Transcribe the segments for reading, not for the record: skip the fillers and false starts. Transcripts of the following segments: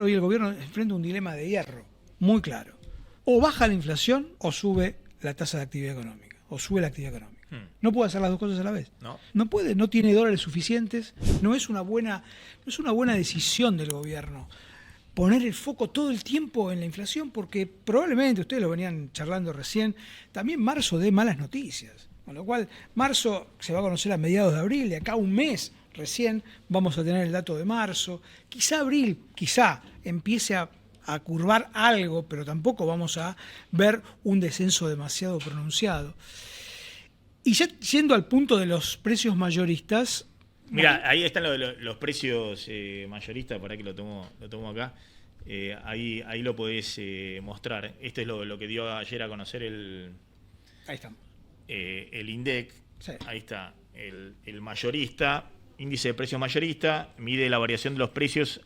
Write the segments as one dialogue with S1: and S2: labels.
S1: Hoy el gobierno enfrenta un dilema de hierro, muy claro. O baja la inflación o sube la tasa de actividad económica, o sube la actividad económica. No puede hacer las dos cosas a la vez. No puede, no tiene dólares suficientes, no es una buena decisión del gobierno poner el foco todo el tiempo en la inflación, porque probablemente, ustedes lo venían charlando recién, también marzo dé malas noticias. Con lo cual, marzo se va a conocer a mediados de abril, de acá a un mes recién vamos a tener el dato de marzo. Quizá abril, empiece a curvar algo, pero tampoco vamos a ver un descenso demasiado pronunciado. Y ya yendo al punto de los precios mayoristas...
S2: Mira, ahí están los precios mayoristas, para que lo tomo acá. Ahí lo podés mostrar. Este es lo que dio ayer a conocer
S1: Ahí estamos.
S2: El INDEC.
S1: Sí.
S2: Ahí está el mayorista, índice de precios mayorista, mide la variación de los precios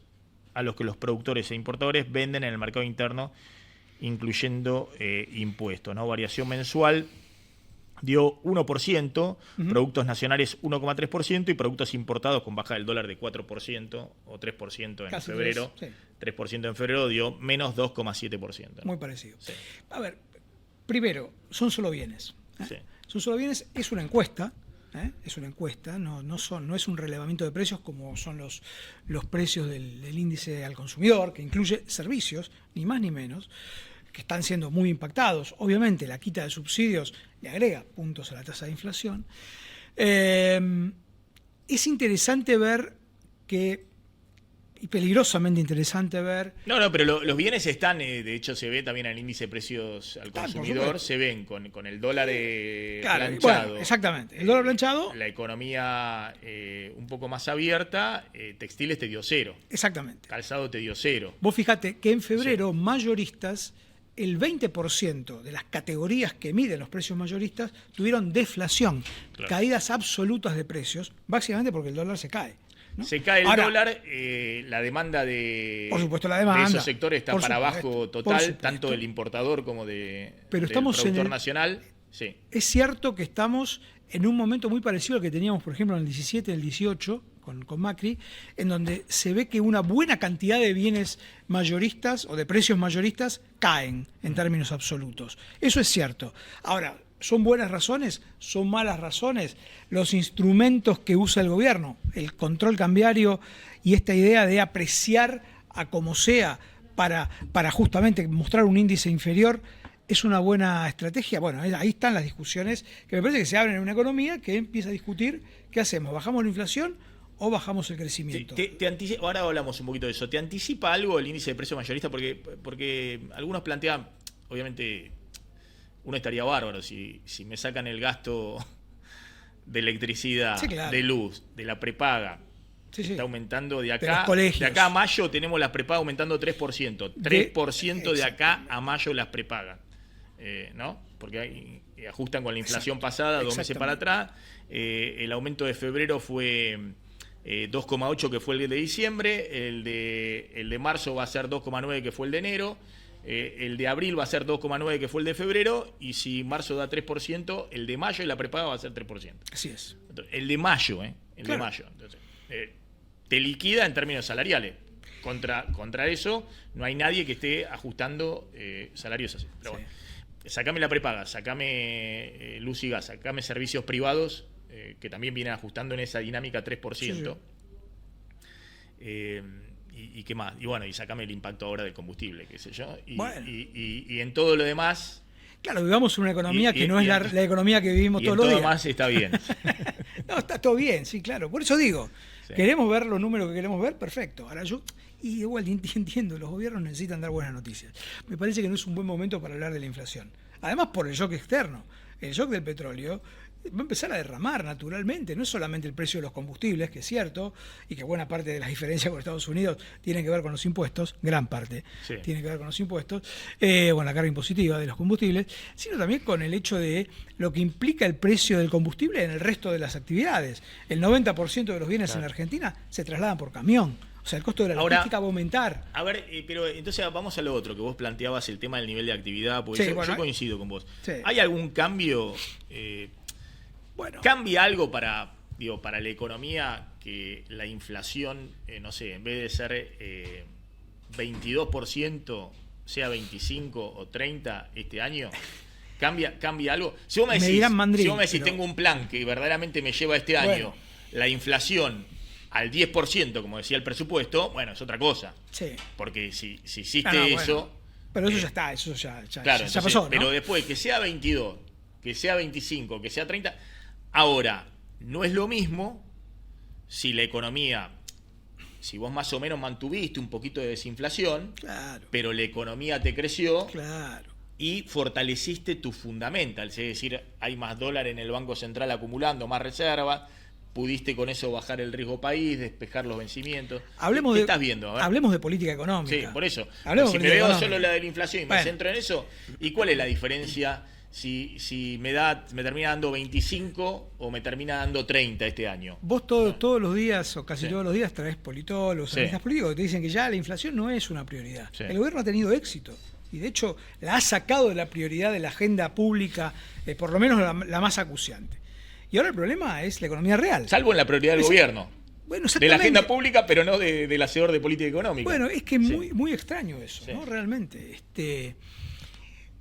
S2: a los que los productores e importadores venden en el mercado interno, incluyendo impuestos, ¿no? Variación mensual dio 1%, productos nacionales 1,3% y productos importados con baja del dólar de 4% o 3% en
S1: Casi
S2: febrero. 3% en febrero dio menos 2,7%.
S1: Muy parecido.
S2: Sí.
S1: A ver, primero, son solo bienes.
S2: Sí.
S1: Son solo bienes, es una encuesta. Es una encuesta, no es un relevamiento de precios como son los precios del índice al consumidor, que incluye servicios, ni más ni menos, que están siendo muy impactados. Obviamente la quita de subsidios le agrega puntos a la tasa de inflación. Es interesante ver y peligrosamente interesante ver...
S2: No, pero los bienes están, de hecho se ve también en el índice de precios al consumidor, se ven con el dólar planchado.
S1: Bueno, exactamente, el dólar planchado.
S2: La economía un poco más abierta, textiles te dio 0.
S1: Exactamente.
S2: Calzado te dio 0.
S1: Vos fíjate que en febrero mayoristas, el 20% de las categorías que miden los precios mayoristas tuvieron deflación, caídas absolutas de precios, básicamente porque el dólar se cae. ¿No?
S2: Se cae el dólar, la demanda de esos sectores está para abajo total, tanto del importador como del productor nacional. Sí.
S1: Es cierto que estamos en un momento muy parecido al que teníamos, por ejemplo, en el 17 y el 18, con Macri, en donde se ve que una buena cantidad de bienes mayoristas o de precios mayoristas caen en términos absolutos. Eso es cierto. Ahora, ¿son buenas razones? ¿Son malas razones? Los instrumentos que usa el gobierno, el control cambiario y esta idea de apreciar a como sea para justamente mostrar un índice inferior, ¿es una buena estrategia? Bueno, ahí están las discusiones que me parece que se abren en una economía que empieza a discutir qué hacemos, ¿bajamos la inflación o bajamos el crecimiento?
S2: Ahora hablamos un poquito de eso. ¿Te anticipa algo el índice de precio mayorista? Porque algunos plantean, obviamente... Uno estaría bárbaro si me sacan el gasto de electricidad, de luz, de la prepaga. Está aumentando de acá a mayo tenemos las prepagas aumentando 3%. 3% de acá a mayo las prepagas. ¿No? Porque ajustan con la inflación pasada, 2 meses para atrás. El aumento de febrero fue 2,8 que fue el de diciembre. El de marzo va a ser 2,9 que fue el de enero. El de abril va a ser 2,9 que fue el de febrero, y si marzo da 3%, el de mayo y la prepaga va a ser 3%.
S1: Así es.
S2: Entonces, el de mayo, de mayo. Entonces, te liquida en términos salariales. Contra eso no hay nadie que esté ajustando salarios así. Pero bueno, sacame la prepaga, sacame luz y gas, sacame servicios privados, que también vienen ajustando en esa dinámica 3%. ¿Y qué más? Y bueno, y sacame el impacto ahora del combustible, qué sé yo. Y en todo lo demás...
S1: Claro, vivamos en una economía que no es la economía que vivimos todos los días.
S2: Y todo lo demás está bien.
S1: No, está todo bien, sí, claro. Por eso digo, queremos ver los números que queremos ver, perfecto. Ahora igual entiendo, los gobiernos necesitan dar buenas noticias. Me parece que no es un buen momento para hablar de la inflación. Además por el shock externo. El shock del petróleo va a empezar a derramar naturalmente, no es solamente el precio de los combustibles, que es cierto, y que buena parte de las diferencias con Estados Unidos tiene que ver con los impuestos, gran parte tiene que ver con los impuestos, con la carga impositiva de los combustibles, sino también con el hecho de lo que implica el precio del combustible en el resto de las actividades. El 90% de los bienes en la Argentina se trasladan por camión. O sea, el costo de la logística va a aumentar.
S2: A ver, pero entonces vamos a lo otro, que vos planteabas el tema del nivel de actividad, porque yo coincido con vos. ¿Hay algún cambio... ¿Cambia algo para la economía que la inflación, no sé, en vez de ser 22%, sea 25 o 30 este año, ¿cambia algo? Si vos me decís,
S1: pero...
S2: tengo un plan que verdaderamente me lleva este año la inflación al 10%, como decía el presupuesto, bueno, es otra cosa.
S1: Sí.
S2: Porque si hiciste eso...
S1: Bueno, pero eso ya está, eso ya
S2: claro,
S1: ya pasó, ¿no?
S2: Pero después, que sea 22, que sea 25, que sea 30... Ahora, no es lo mismo si la economía... Si vos más o menos mantuviste un poquito de desinflación,
S1: claro,
S2: pero la economía te creció,
S1: claro,
S2: y fortaleciste tus fundamentals, es decir, hay más dólares en el Banco Central acumulando, más reservas, pudiste con eso bajar el riesgo país, despejar los vencimientos.
S1: ¿Qué
S2: estás viendo? A ver.
S1: Hablemos de política económica.
S2: Sí, por eso.
S1: Hablemos
S2: si
S1: de
S2: me veo
S1: económica.
S2: solo la de la inflación y me centro en eso, ¿y cuál es la diferencia si me termina dando 25 o me termina dando 30 este año?
S1: Vos todos los días, o casi todos los días, traes politólogos, analistas políticos que te dicen que ya la inflación no es una prioridad. Sí. El gobierno ha tenido éxito. Y de hecho la ha sacado de la prioridad de la agenda pública, por lo menos la más acuciante. Y ahora el problema es la economía real.
S2: Salvo en la prioridad del gobierno.
S1: Bueno,
S2: de la agenda pública, pero no del hacedor de política económica.
S1: Bueno, es que es muy extraño eso, ¿no? Realmente.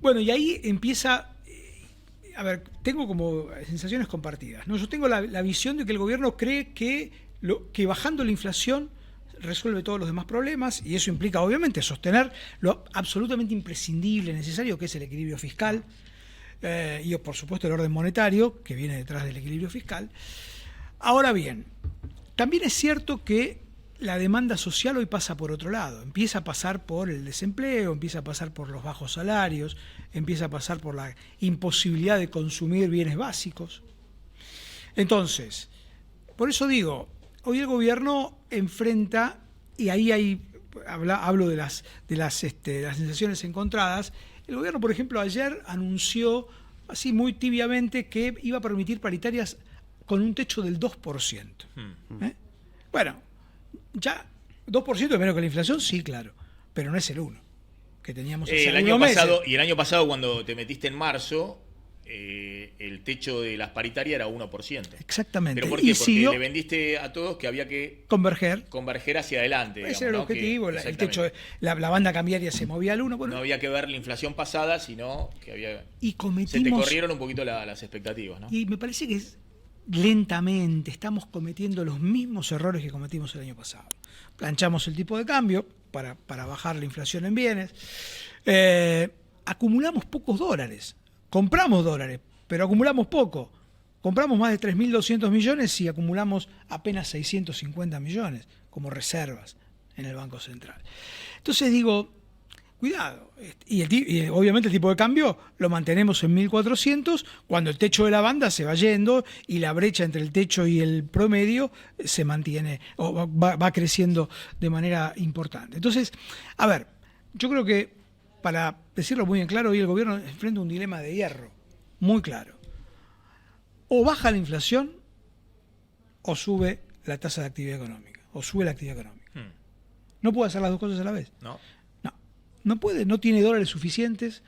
S1: Bueno, y ahí empieza... A ver, tengo como sensaciones compartidas, ¿no? Yo tengo la visión de que el gobierno cree que bajando la inflación resuelve todos los demás problemas, y eso implica obviamente sostener lo absolutamente imprescindible, necesario, que es el equilibrio fiscal, y por supuesto el orden monetario que viene detrás del equilibrio fiscal. Ahora bien, también es cierto que la demanda social hoy pasa por otro lado, empieza a pasar por el desempleo, empieza a pasar por los bajos salarios, empieza a pasar por la imposibilidad de consumir bienes básicos. Entonces, por eso digo, hoy el gobierno enfrenta, y ahí hablo de las sensaciones encontradas. El gobierno, por ejemplo, ayer anunció, así muy tibiamente, que iba a permitir paritarias con un techo del 2%. Bueno, ya 2% es menos que la inflación, sí, claro, pero no es el 1% que teníamos hace
S2: el año pasado. Y el año pasado, cuando te metiste en marzo, el techo de las paritarias era 1%.
S1: Exactamente.
S2: ¿Pero por qué? Porque le vendiste a todos que había que converger hacia adelante.
S1: Digamos, ese era el objetivo, el techo, la banda cambiaria se movía al 1%.
S2: Bueno, no había que ver la inflación pasada, sino que había... se te corrieron un poquito las expectativas, ¿no?
S1: Y me parece que lentamente estamos cometiendo los mismos errores que cometimos el año pasado. Planchamos el tipo de cambio para bajar la inflación en bienes. Acumulamos pocos dólares. Compramos dólares, pero acumulamos poco. Compramos más de 3.200 millones y acumulamos apenas 650 millones como reservas en el Banco Central. Entonces digo, cuidado. Y obviamente el tipo de cambio lo mantenemos en 1.400 cuando el techo de la banda se va yendo y la brecha entre el techo y el promedio se mantiene o va creciendo de manera importante. Entonces, a ver, yo creo que, para decirlo muy en claro, hoy el gobierno enfrenta un dilema de hierro, muy claro. O baja la inflación o sube la tasa de actividad económica, o sube la actividad económica. No puede hacer las dos cosas a la vez. No puede, no tiene dólares suficientes.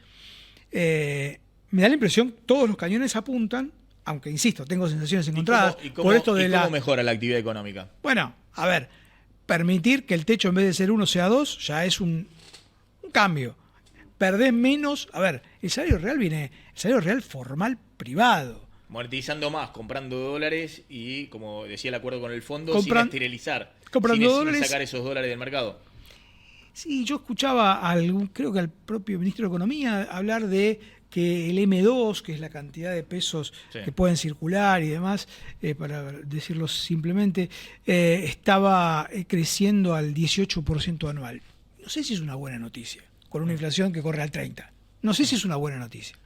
S1: Me da la impresión, todos los cañones apuntan, aunque insisto, tengo sensaciones encontradas.
S2: ¿Y cómo mejora la actividad económica?
S1: Bueno, a ver, permitir que el techo en vez de ser 1 sea 2 ya es un cambio. Perdés menos, a ver, el salario real formal privado.
S2: Monetizando más, comprando dólares y, como decía el acuerdo con el fondo, sin esterilizar, sin sacar esos dólares del mercado.
S1: Sí, yo escuchaba creo que al propio ministro de Economía hablar de que el M2, que es la cantidad de pesos que pueden circular y demás, para decirlo simplemente, estaba creciendo al 18% anual. No sé si es una buena noticia, con una inflación que corre al 30%. No sé si es una buena noticia,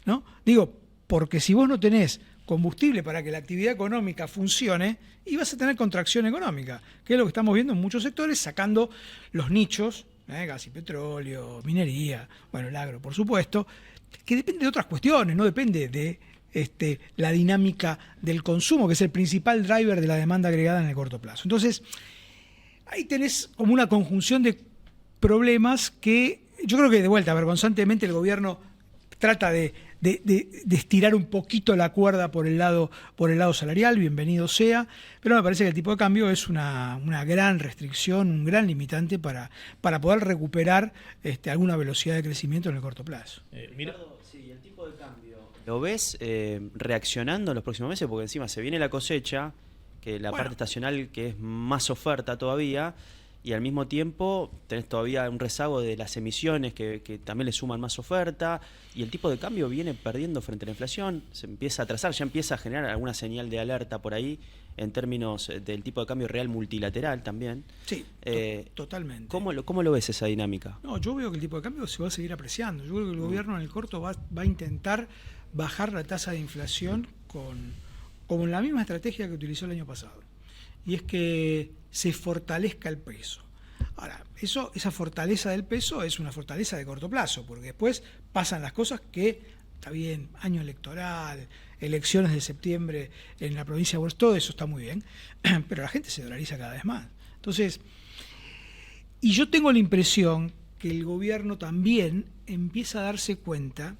S1: ¿no? Digo, porque si vos no tenés combustible para que la actividad económica funcione, y vas a tener contracción económica, que es lo que estamos viendo en muchos sectores, sacando los nichos, gas y petróleo, minería, bueno, el agro, por supuesto, que depende de otras cuestiones, no depende de la dinámica del consumo, que es el principal driver de la demanda agregada en el corto plazo. Entonces, ahí tenés como una conjunción de problemas que yo creo que, de vuelta, vergonzantemente el gobierno trata de de estirar un poquito la cuerda por el lado salarial, bienvenido sea, pero me parece que el tipo de cambio es una gran restricción, un gran limitante para poder recuperar alguna velocidad de crecimiento en el corto plazo.
S3: Ricardo, sí, el tipo de cambio, ¿lo ves reaccionando en los próximos meses? Porque encima se viene la cosecha, que la parte estacional que es más oferta todavía, y al mismo tiempo tenés todavía un rezago de las emisiones que también le suman más oferta, y el tipo de cambio viene perdiendo frente a la inflación, se empieza a atrasar, ya empieza a generar alguna señal de alerta por ahí en términos del tipo de cambio real multilateral también.
S1: Sí, totalmente.
S3: ¿Cómo lo ves esa dinámica?
S1: No, yo veo que el tipo de cambio se va a seguir apreciando. Yo creo que el gobierno en el corto va a intentar bajar la tasa de inflación con la misma estrategia que utilizó el año pasado. Y es que se fortalezca el peso. Ahora, esa fortaleza del peso es una fortaleza de corto plazo, porque después pasan las cosas que, está bien, año electoral, elecciones de septiembre en la provincia de Buenos Aires, todo eso está muy bien, pero la gente se dolariza cada vez más. Entonces, y yo tengo la impresión que el gobierno también empieza a darse cuenta,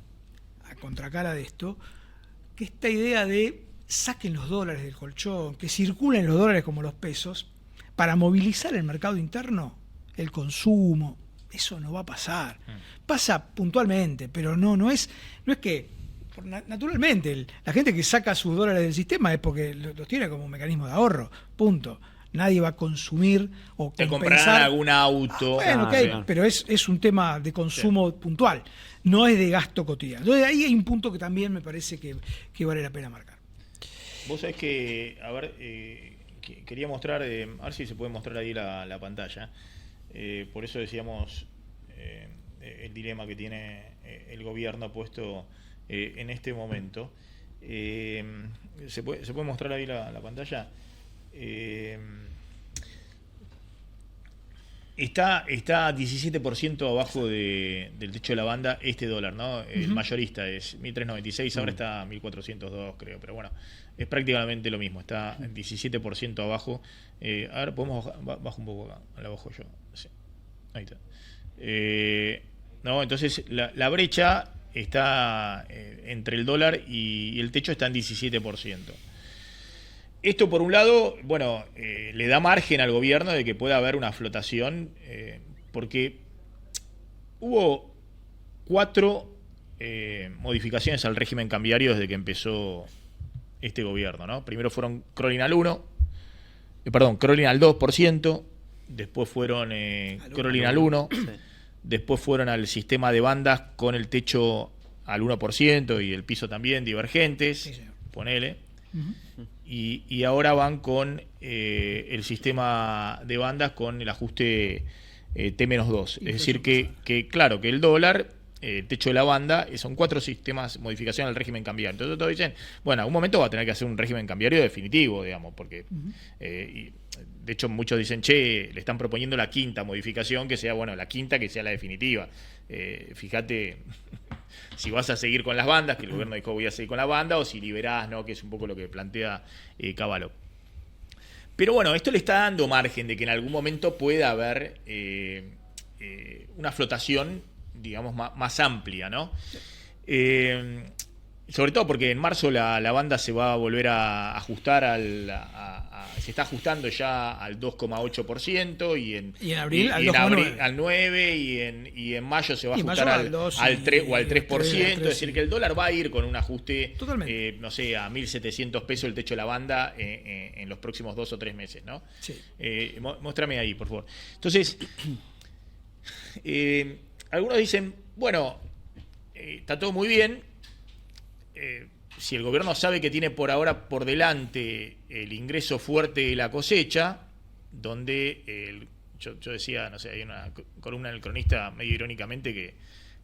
S1: a contracara de esto, que esta idea de saquen los dólares del colchón, que circulen los dólares como los pesos, para movilizar el mercado interno, el consumo, eso no va a pasar. Pasa puntualmente, pero no es que, naturalmente, la gente que saca sus dólares del sistema es porque los tiene como un mecanismo de ahorro, punto. Nadie va a consumir o
S2: te
S1: compensar.
S2: comprarán algún auto.
S1: Bueno, ok, pero es un tema de consumo puntual, no es de gasto cotidiano. Entonces ahí hay un punto que también me parece que vale la pena marcar.
S2: Vos sabés que, a ver, quería mostrar, a ver si se puede mostrar ahí la pantalla. Por eso decíamos el dilema que tiene el gobierno puesto en este momento. ¿Se puede mostrar ahí la pantalla? Está 17% abajo del techo de la banda este dólar, ¿no? El mayorista es 1.396, ahora está 1.402, creo, pero bueno, es prácticamente lo mismo, está 17% abajo. A ver, podemos bajo un poco acá, la bajo yo. Sí. Ahí está. No, entonces la brecha está entre el dólar y el techo está en 17%. Esto, por un lado, bueno, le da margen al gobierno de que pueda haber una flotación, porque hubo 4 modificaciones al régimen cambiario desde que empezó este gobierno, ¿no? Primero fueron crawling al 2%, después fueron crawling al 1%, sí. Después fueron al sistema de bandas con el techo al 1% y el piso también divergentes, sí, ponele. Y ahora van con el sistema de bandas con el ajuste T-2. Es decir, que claro, que el dólar, el techo de la banda, son 4 sistemas, modificación al régimen cambiario. Entonces todos dicen, bueno, en algún momento va a tener que hacer un régimen cambiario definitivo, digamos, porque de hecho muchos dicen, che, le están proponiendo la 5ª modificación, que sea, bueno, la 5ª que sea la definitiva. Fíjate si vas a seguir con las bandas, que el gobierno dijo voy a seguir con la banda, o si liberás, ¿no? Que es un poco lo que plantea Cavallo. Pero bueno, esto le está dando margen de que en algún momento pueda haber una flotación, digamos, más amplia, ¿no? Sobre todo porque en marzo la banda se va a volver a ajustar se está ajustando ya al 2,8% y en abril al 9% y en mayo se va a ajustar al 3 o al 3%, es decir que el dólar va a ir con un ajuste no sé, a 1.700 pesos el techo de la banda en los próximos 2 o 3 meses, ¿no? Sí. Muéstrame ahí, por favor. Entonces, algunos dicen, bueno, está todo muy bien. Si el gobierno sabe que tiene por ahora por delante el ingreso fuerte de la cosecha, donde yo decía, no sé, hay una columna en El Cronista medio irónicamente que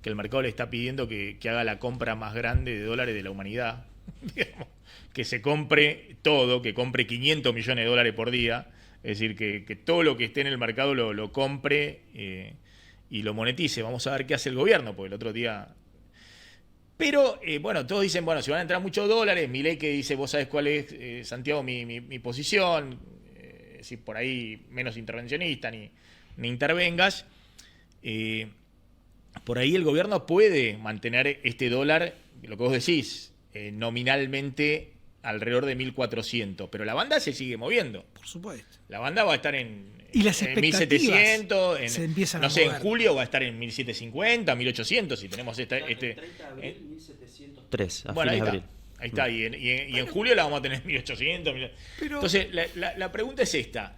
S2: el mercado le está pidiendo que haga la compra más grande de dólares de la humanidad, digamos, que se compre todo, que compre 500 millones de dólares por día, es decir, que todo lo que esté en el mercado lo compre y lo monetice. Vamos a ver qué hace el gobierno, porque el otro día... Pero, bueno, todos dicen, bueno, si van a entrar muchos dólares, Milei que dice, vos sabés cuál es, Santiago, mi posición, si por ahí menos intervencionista, ni intervengas, por ahí el gobierno puede mantener este dólar lo que vos decís, nominalmente alrededor de 1.400, pero la banda se sigue moviendo.
S1: Por supuesto.
S2: La banda va a estar en,
S1: y las
S2: en 1.700,
S1: se empiezan
S2: no
S1: a
S2: sé,
S1: mover.
S2: en julio va a estar en 1.750, 1.800, si tenemos este...
S3: 30 de abril, 1.703, a
S2: Bueno,
S3: fines
S2: ahí
S3: de
S2: está.
S3: abril.
S2: Ahí está, y en julio la vamos a tener 1.800.
S1: Pero...
S2: Entonces, la pregunta es esta.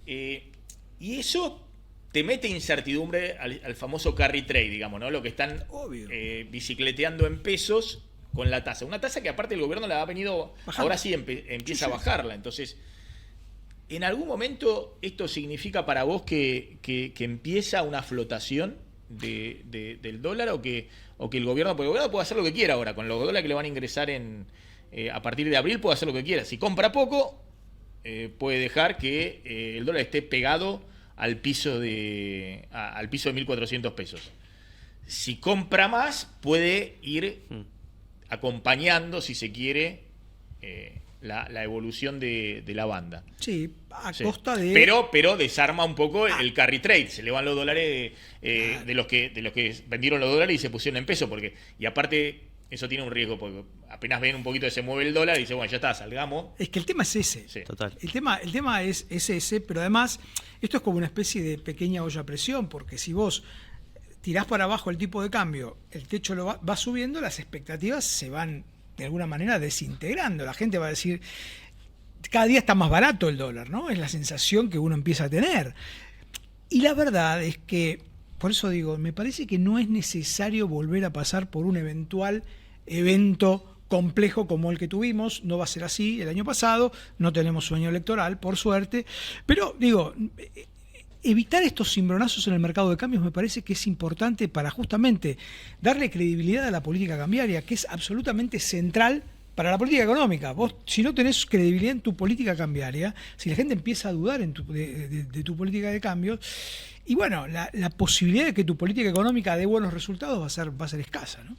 S2: Y eso te mete incertidumbre al famoso carry trade, digamos, ¿no? Lo que están bicicleteando en pesos con la tasa. Una tasa que aparte el gobierno la ha venido, bajando. Ahora sí empieza a bajarla. Entonces, ¿en algún momento esto significa para vos que empieza una flotación del dólar o que el gobierno, porque el gobierno puede hacer lo que quiera ahora, con los dólares que le van a ingresar a partir de abril puede hacer lo que quiera. Si compra poco, puede dejar que el dólar esté pegado al piso de 1.400 pesos. Si compra más, puede ir acompañando, si se quiere, la evolución de la banda.
S1: Sí, a costa de...
S2: Pero desarma un poco el carry trade. Se le van los dólares de los que vendieron los dólares y se pusieron en peso. Y aparte, eso tiene un riesgo, porque apenas ven un poquito que se mueve el dólar y dicen, bueno, ya está, salgamos.
S1: Es que el tema es ese.
S2: Sí.
S3: Total.
S1: El tema es ese, pero además, esto es como una especie de pequeña olla a presión, porque si vos tirás para abajo el tipo de cambio, el techo va subiendo, las expectativas se van de alguna manera desintegrando. La gente va a decir, cada día está más barato el dólar, ¿no? Es la sensación que uno empieza a tener. Y la verdad es que, por eso digo, me parece que no es necesario volver a pasar por un eventual evento complejo como el que tuvimos. No va a ser así el año pasado, no tenemos sueño electoral, por suerte, pero digo, evitar estos cimbronazos en el mercado de cambios me parece que es importante para justamente darle credibilidad a la política cambiaria, que es absolutamente central para la política económica. Vos, si no tenés credibilidad en tu política cambiaria, si la gente empieza a dudar de tu política de cambios, y bueno, la posibilidad de que tu política económica dé buenos resultados va a ser escasa, ¿no?